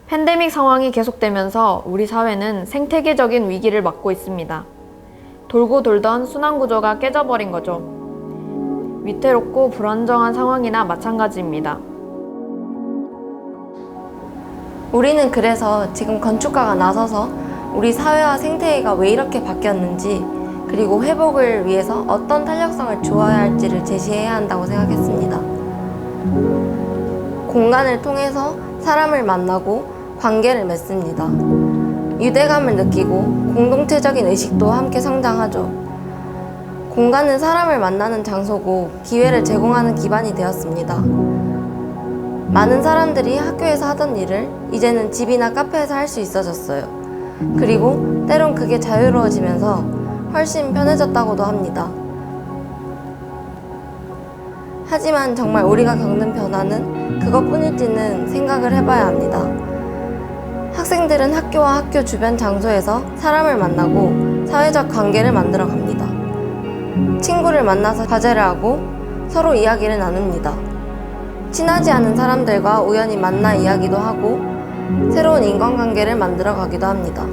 팬데믹 상황이 계속되면서 우리 사회는 생태계적인 위기를 맞고 있습니다. 돌고 돌던 순환구조가 깨져버린 거죠. 위태롭고 불안정한 상황이나 마찬가지입니다. 우리는 그래서 지금 건축가가 나서서 우리 사회와 생태계가 왜 이렇게 바뀌었는지, 그리고 회복을 위해서 어떤 탄력성을 주어야 할지를 제시해야 한다고 생각했습니다. 공간을 통해서 사람을 만나고 관계를 맺습니다. 유대감을 느끼고 공동체적인 의식도 함께 성장하죠. 공간은 사람을 만나는 장소고 기회를 제공하는 기반이 되었습니다. 많은 사람들이 학교에서 하던 일을 이제는 집이나 카페에서 할 수 있어졌어요. 그리고 때론 그게 자유로워지면서 훨씬 편해졌다고도 합니다. 하지만 정말 우리가 겪는 변화는 그것뿐일지는 생각을 해봐야 합니다. 학생들은 학교와 학교 주변 장소에서 사람을 만나고 사회적 관계를 만들어 갑니다. 친구를 만나서 과제를 하고 서로 이야기를 나눕니다. 친하지 않은 사람들과 우연히 만나 이야기도 하고 새로운 인간관계를 만들어 가기도 합니다.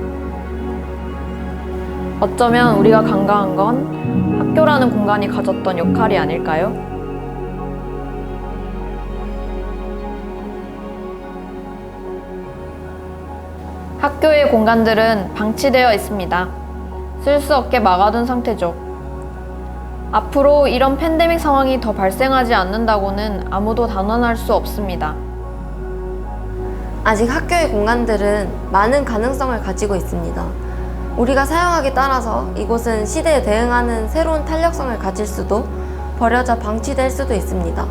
어쩌면 우리가 간과한 건 학교라는 공간이 가졌던 역할이 아닐까요? 학교의 공간들은 방치되어 있습니다. 쓸 수 없게 막아둔 상태죠. 앞으로 이런 팬데믹 상황이 더 발생하지 않는다고는 아무도 단언할 수 없습니다. 아직 학교의 공간들은 많은 가능성을 가지고 있습니다. 우리가 사용하기에 따라서 이곳은 시대에 대응하는 새로운 탄력성을 가질 수도, 버려져 방치될 수도 있습니다.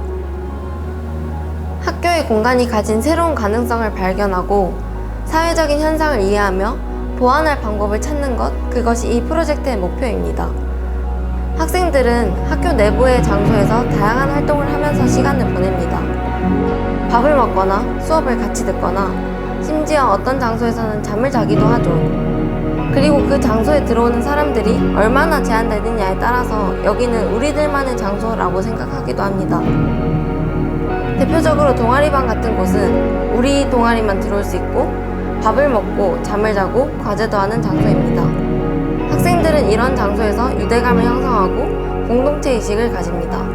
학교의 공간이 가진 새로운 가능성을 발견하고 사회적인 현상을 이해하며 보완할 방법을 찾는 것, 그것이 이 프로젝트의 목표입니다. 학생들은 학교 내부의 장소에서 다양한 활동을 하면서 시간을 보냅니다. 밥을 먹거나 수업을 같이 듣거나 심지어 어떤 장소에서는 잠을 자기도 하죠. 그리고 그 장소에 들어오는 사람들이 얼마나 제한되느냐에 따라서 여기는 우리들만의 장소라고 생각하기도 합니다. 대표적으로 동아리방 같은 곳은 우리 동아리만 들어올 수 있고 밥을 먹고 잠을 자고 과제도 하는 장소입니다. 학생들은 이런 장소에서 유대감을 형성하고 공동체 의식을 가집니다.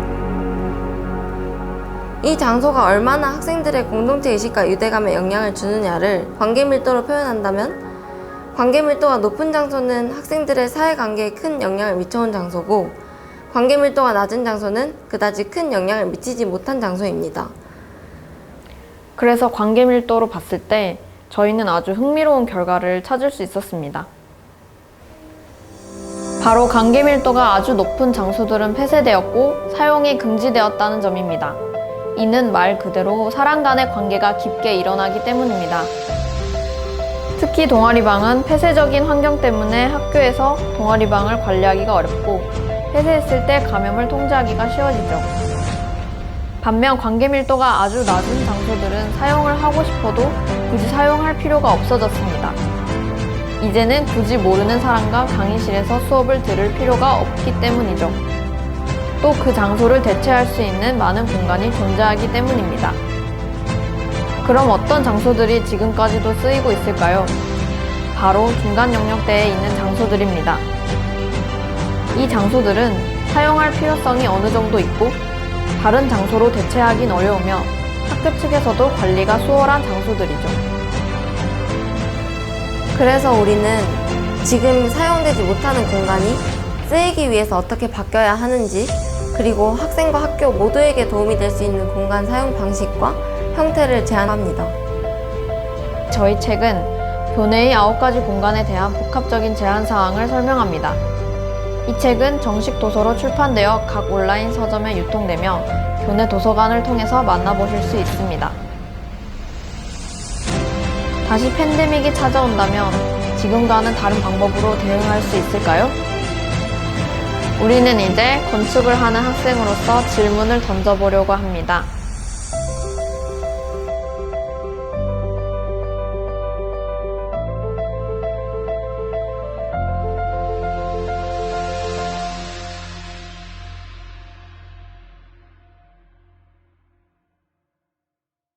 이 장소가 얼마나 학생들의 공동체 의식과 유대감에 영향을 주느냐를 관계 밀도로 표현한다면, 관계 밀도가 높은 장소는 학생들의 사회관계에 큰 영향을 미쳐온 장소고, 관계 밀도가 낮은 장소는 그다지 큰 영향을 미치지 못한 장소입니다. 그래서 관계 밀도로 봤을 때 저희는 아주 흥미로운 결과를 찾을 수 있었습니다. 바로 관계 밀도가 아주 높은 장소들은 폐쇄되었고 사용이 금지되었다는 점입니다. 이는 말 그대로 사람 간의 관계가 깊게 일어나기 때문입니다. 특히 동아리방은 폐쇄적인 환경 때문에 학교에서 동아리방을 관리하기가 어렵고 폐쇄했을 때 감염을 통제하기가 쉬워지죠. 반면 관계 밀도가 아주 낮은 장소들은 사용을 하고 싶어도 굳이 사용할 필요가 없어졌습니다. 이제는 굳이 모르는 사람과 강의실에서 수업을 들을 필요가 없기 때문이죠. 또 그 장소를 대체할 수 있는 많은 공간이 존재하기 때문입니다. 그럼 어떤 장소들이 지금까지도 쓰이고 있을까요? 바로 중간 영역대에 있는 장소들입니다. 이 장소들은 사용할 필요성이 어느 정도 있고 다른 장소로 대체하긴 어려우며 학교 측에서도 관리가 수월한 장소들이죠. 그래서 우리는 지금 사용되지 못하는 공간이 쓰이기 위해서 어떻게 바뀌어야 하는지, 그리고 학생과 학교 모두에게 도움이 될 수 있는 공간 사용 방식과 형태를 제안합니다. 저희 책은 교내의 9가지 공간에 대한 복합적인 제한 사항을 설명합니다. 이 책은 정식 도서로 출판되어 각 온라인 서점에 유통되며 교내 도서관을 통해서 만나보실 수 있습니다. 다시 팬데믹이 찾아온다면 지금과는 다른 방법으로 대응할 수 있을까요? 우리는 이제 건축을 하는 학생으로서 질문을 던져보려고 합니다.